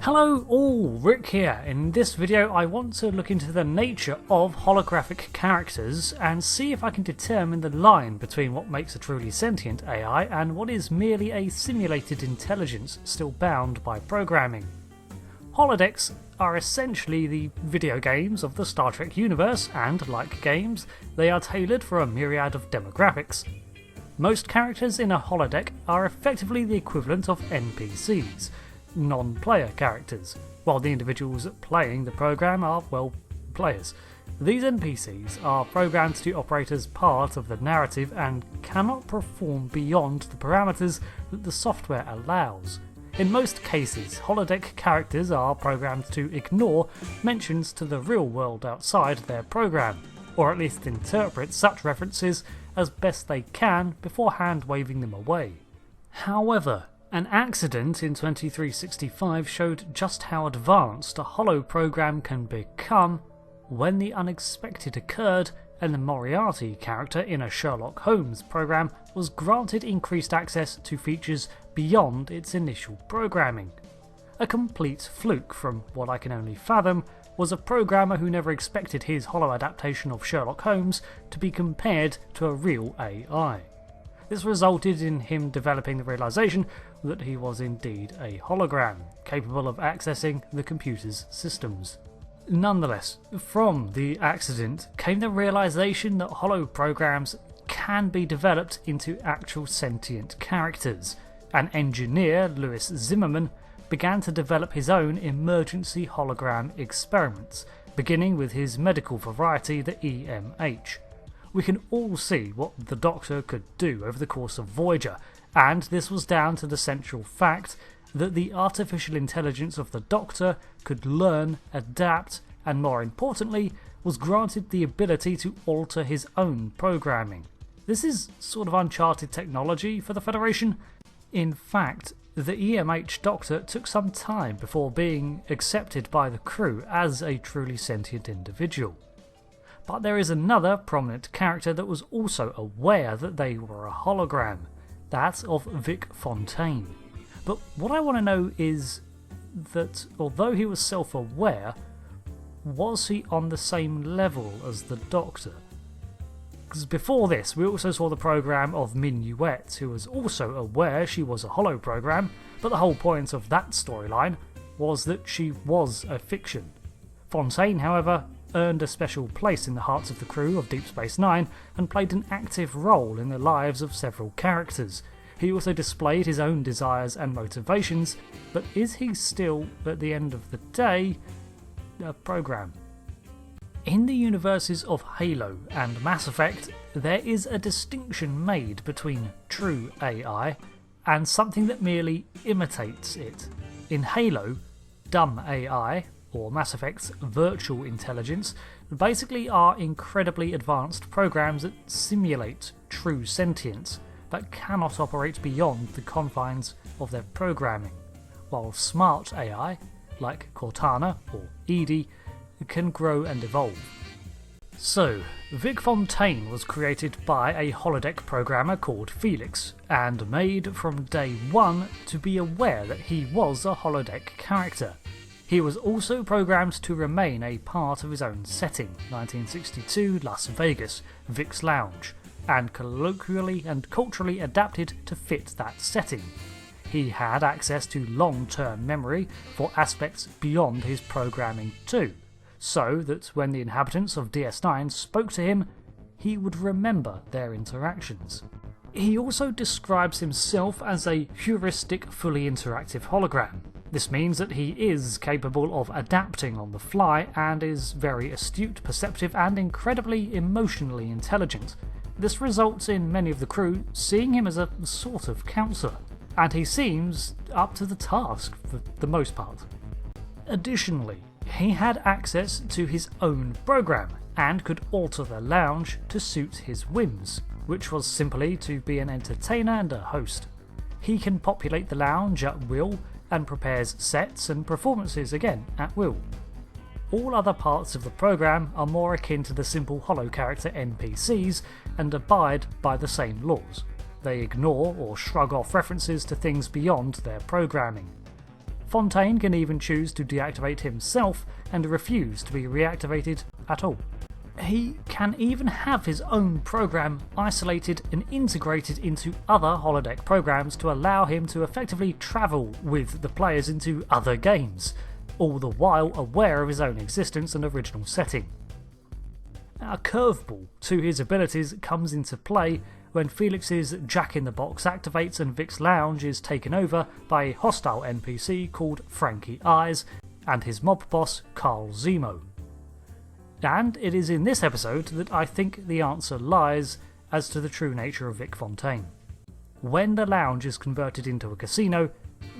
Hello all, Rick here. In this video I want to look into the nature of holographic characters and see if I can determine the line between what makes a truly sentient AI and what is merely a simulated intelligence still bound by programming. Holodecks are essentially the video games of the Star Trek universe and, like games, they are tailored for a myriad of demographics. Most characters in a holodeck are effectively the equivalent of NPCs, non-player characters, while the individuals playing the program are, well, players. These NPCs are programmed to operate as part of the narrative and cannot perform beyond the parameters that the software allows. In most cases, holodeck characters are programmed to ignore mentions to the real world outside their program, or at least interpret such references as best they can before hand-waving them away. However, an accident in 2365 showed just how advanced a holo program can become when the unexpected occurred and the Moriarty character in a Sherlock Holmes program was granted increased access to features beyond its initial programming. A complete fluke, from what I can only fathom, was a programmer who never expected his holo adaptation of Sherlock Holmes to be compared to a real AI. This resulted in him developing the realization that he was indeed a hologram, capable of accessing the computer's systems. Nonetheless, from the accident came the realization that holo programs can be developed into actual sentient characters, and engineer Louis Zimmerman began to develop his own emergency hologram experiments, beginning with his medical variety, the EMH. We can all see what the Doctor could do over the course of Voyager, and this was down to the central fact that the artificial intelligence of the Doctor could learn, adapt, and more importantly, was granted the ability to alter his own programming. This is sort of uncharted technology for the Federation. In fact, the EMH Doctor took some time before being accepted by the crew as a truly sentient individual. But there is another prominent character that was also aware that they were a hologram, that of Vic Fontaine. But what I want to know is that although he was self-aware, was he on the same level as the Doctor? Because before this we also saw the program of Minuet, who was also aware she was a holo program, but the whole point of that storyline was that she was a fiction. Fontaine, however, earned a special place in the hearts of the crew of Deep Space Nine and played an active role in the lives of several characters. He also displayed his own desires and motivations, but is he still, at the end of the day, a program? In the universes of Halo and Mass Effect, there is a distinction made between true AI and something that merely imitates it. In Halo, dumb AI, or Mass Effect's virtual intelligence, basically are incredibly advanced programs that simulate true sentience, but cannot operate beyond the confines of their programming, while smart AI, like Cortana or Edie, can grow and evolve. So, Vic Fontaine was created by a holodeck programmer called Felix, and made from day one to be aware that he was a holodeck character. He was also programmed to remain a part of his own setting, 1962 Las Vegas, Vic's Lounge, and colloquially and culturally adapted to fit that setting. He had access to long-term memory for aspects beyond his programming too, so that when the inhabitants of DS9 spoke to him, he would remember their interactions. He also describes himself as a heuristic, fully interactive hologram. This means that he is capable of adapting on the fly and is very astute, perceptive, and incredibly emotionally intelligent. This results in many of the crew seeing him as a sort of counsellor, and he seems up to the task for the most part. Additionally, he had access to his own program and could alter the lounge to suit his whims, which was simply to be an entertainer and a host. He can populate the lounge at will and prepares sets and performances again at will. All other parts of the program are more akin to the simple holo character NPCs and abide by the same laws. They ignore or shrug off references to things beyond their programming. Fontaine can even choose to deactivate himself and refuse to be reactivated at all. He can even have his own program isolated and integrated into other holodeck programs to allow him to effectively travel with the players into other games, all the while aware of his own existence and original setting. A curveball to his abilities comes into play when Felix's Jack-in-the-Box activates and Vic's lounge is taken over by a hostile NPC called Franky Eyes and his mob boss Carl Zemo. And it is in this episode that I think the answer lies as to the true nature of Vic Fontaine. When the lounge is converted into a casino,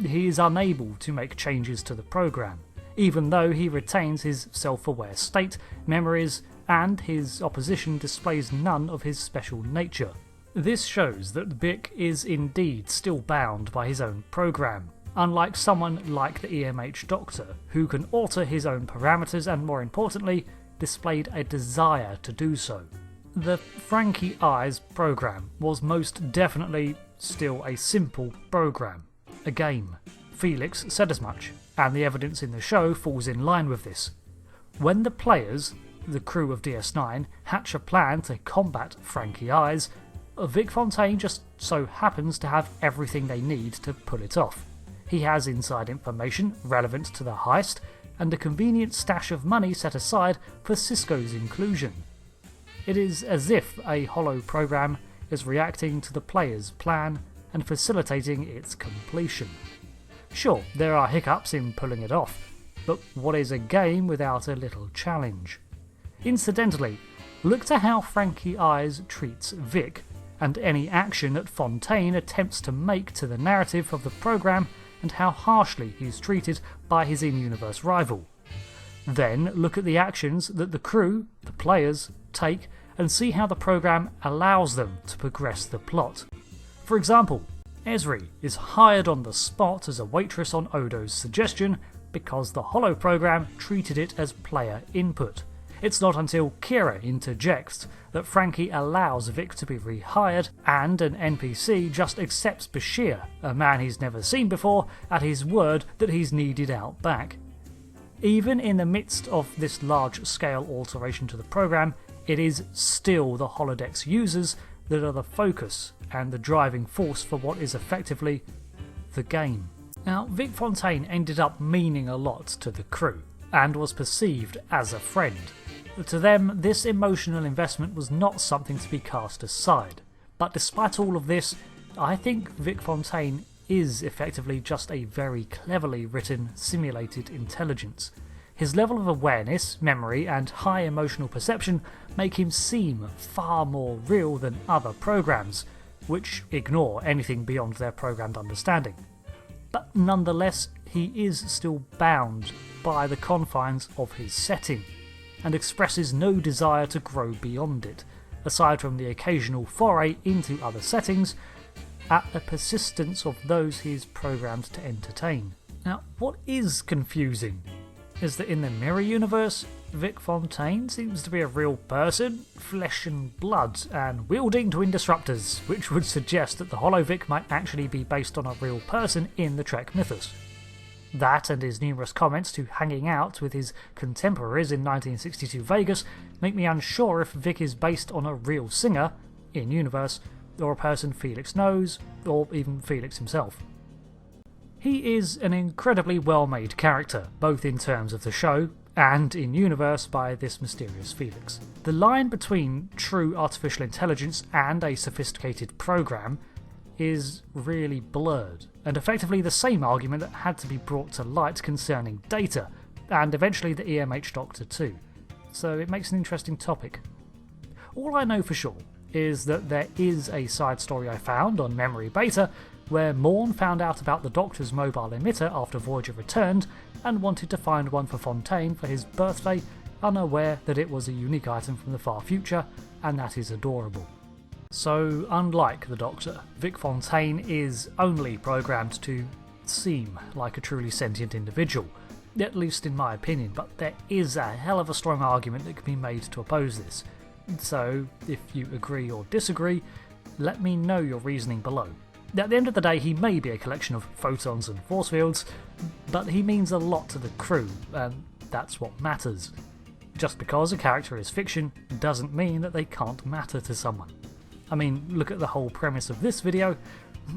he is unable to make changes to the program, even though he retains his self-aware state, memories, and his opposition displays none of his special nature. This shows that Vic is indeed still bound by his own program, unlike someone like the EMH Doctor, who can alter his own parameters and, more importantly, displayed a desire to do so. The Franky Eyes program was most definitely still a simple program, a game. Felix said as much, and the evidence in the show falls in line with this. When the players, the crew of DS9, hatch a plan to combat Franky Eyes, Vic Fontaine just so happens to have everything they need to pull it off. He has inside information relevant to the heist, and a convenient stash of money set aside for Cisco's inclusion. It is as if a holo program is reacting to the player's plan and facilitating its completion. Sure, there are hiccups in pulling it off, but what is a game without a little challenge? Incidentally, look to how Franky Eyes treats Vic, and any action that Fontaine attempts to make to the narrative of the program, and how harshly he's treated by his in-universe rival. Then look at the actions that the crew, the players, take, and see how the program allows them to progress the plot. For example, Esri is hired on the spot as a waitress on Odo's suggestion because the holo program treated it as player input. It's not until Kira interjects that Franky allows Vic to be rehired, and an NPC just accepts Bashir, a man he's never seen before, at his word that he's needed out back. Even in the midst of this large-scale alteration to the program, it is still the Holodecks users that are the focus and the driving force for what is effectively the game. Now, Vic Fontaine ended up meaning a lot to the crew, and was perceived as a friend. To them, this emotional investment was not something to be cast aside. But despite all of this, I think Vic Fontaine is effectively just a very cleverly written, simulated intelligence. His level of awareness, memory, and high emotional perception make him seem far more real than other programs, which ignore anything beyond their programmed understanding. But nonetheless, he is still bound by the confines of his setting, and expresses no desire to grow beyond it, aside from the occasional foray into other settings, at the persistence of those he is programmed to entertain. Now, what is confusing is that in the mirror universe, Vic Fontaine seems to be a real person, flesh and blood, and wielding twin disruptors, which would suggest that the Holovic might actually be based on a real person in the Trek mythos. That and his numerous comments to hanging out with his contemporaries in 1962 Vegas make me unsure if Vic is based on a real singer, in-universe, or a person Felix knows, or even Felix himself. He is an incredibly well-made character, both in terms of the show and in-universe by this mysterious Felix. The line between true artificial intelligence and a sophisticated program is really blurred, and effectively the same argument that had to be brought to light concerning Data, and eventually the EMH Doctor too. So it makes an interesting topic. All I know for sure is that there is a side story I found on Memory Beta where Morn found out about the Doctor's mobile emitter after Voyager returned and wanted to find one for Fontaine for his birthday, unaware that it was a unique item from the far future, and that is adorable. So, unlike the Doctor, Vic Fontaine is only programmed to seem like a truly sentient individual, at least in my opinion, but there is a hell of a strong argument that can be made to oppose this. So, if you agree or disagree, let me know your reasoning below. At the end of the day, he may be a collection of photons and force fields, but he means a lot to the crew, and that's what matters. Just because a character is fiction doesn't mean that they can't matter to someone. I mean, look at the whole premise of this video,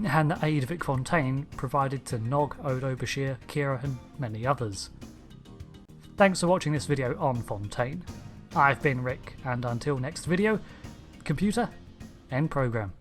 and the aid Vic Fontaine provided to Nog, Odo, Bashir, Kira and many others. Thanks for watching this video on Fontaine. I've been Rick, and until next video, computer, end program.